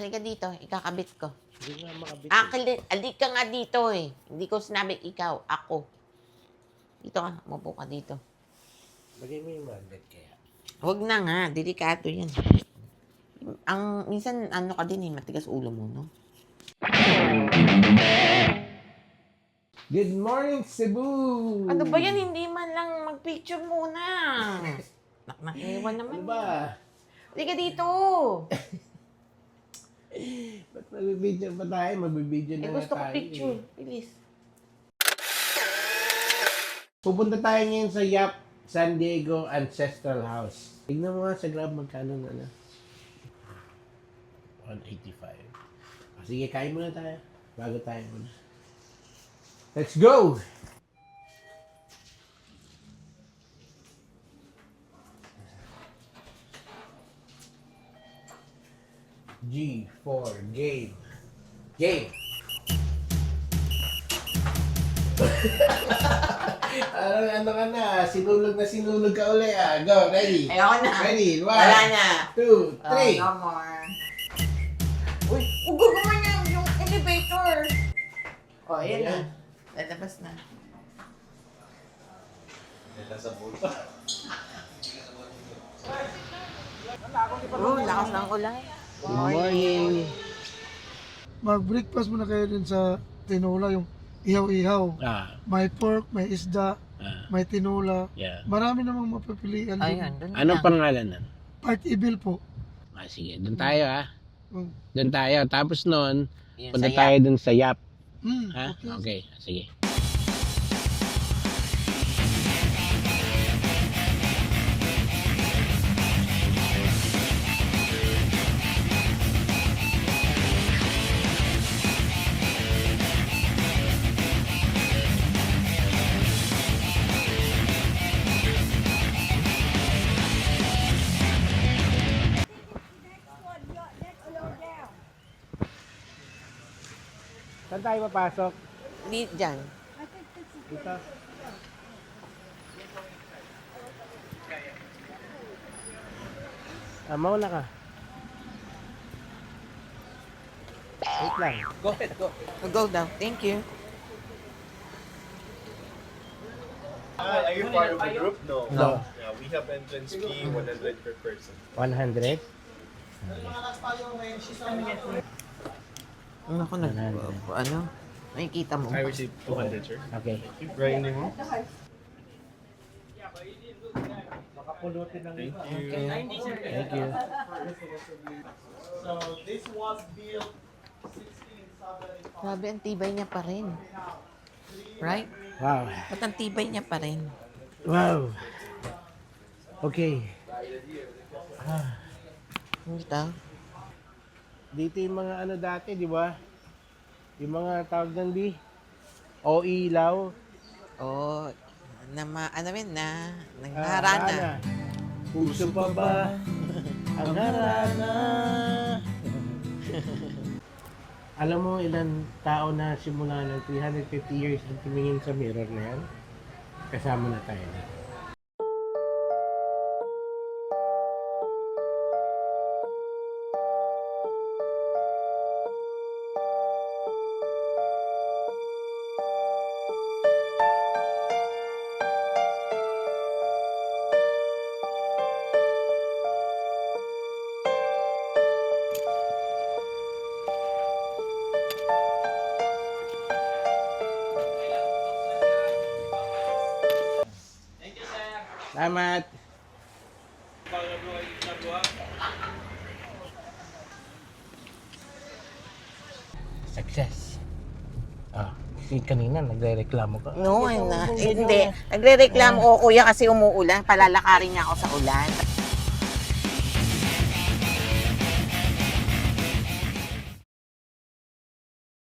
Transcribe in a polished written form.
halika dito. Ikakabit ko. Hindi nga makabit. Alik ka nga dito eh. Hindi ko sinabi ikaw, ako. Dito ka, umupo ka dito. Lagay mo yung magnet kaya. Huwag na nga, delikado yan. Minsan, ano ka din eh, matigas ulo mo, no? Good morning, Cebu! Ano ba yan? Hindi man lang mag-picture muna. Nakiwan naman. Ano ba? Halika dito. Ba't magbibidyo pa tayo? Magbibidyo na Gusto ko tayo. picture. Bilis. Pupunta tayo ngayon sa Yap San Diego Ancestral House. Tignan mo nga sa Grab magkano na na. 185. Sige, kain muna tayo. Bago tayo muna. Let's go! G4 game. Game! ano ka na? Sinulog ka uli ah. Go, ready? Ayoko na. Ready? Wala na. 2, 3. No more. Uy, gumawa niya yung elevator. Oh, ayan na. Ayan. Lalabas na. Oh, lakas ng ulan. Good morning. Mag-breakfast muna kayo dun sa tinola, yung ihaw-ihaw. Ah, May pork, may isda, may tinola. yeah. Marami namang mapipilian dun. Ayan, doon Anong na. pangalan nun? Part Evil po. Ah, sige. Doon tayo ah. Mm. Doon tayo. Tapos nun, Yun, punta saya. tayo doon sa Yap. Ha? Okay. Okay. Sige. Saan tayo papasok? Diyan. Dito. Mauna ka. Wait lang. Go daw. Thank you. Are you part of the group? No. No. Yeah, we have entrance fee 100 per person. 100? Ako nag... ano? Nakikita mo. I received 200, sir. Okay. Keep grinding mo. Thank you. Thank you. So this was built 1675. Grabe, ang tibay niya pa rin. Right? Wow. Ba't ang tibay niya pa rin? Wow. Okay. Dito. Dito yung mga ano dati, di ba? Yung mga tawag ng di? O ilaw. Oh, ano rin na, nagharana. Puso pa ba ang harana? Alam mo ilan tao na simula ng 350 years ang tumingin sa mirror na yan? Kasama na tayo na. Salamat! Success! Ah, kanina nagre-reklamo ka. No, hindi. Nagre-reklamo ko, kuya, kasi umuulan. Palalakarin niya ako sa ulan.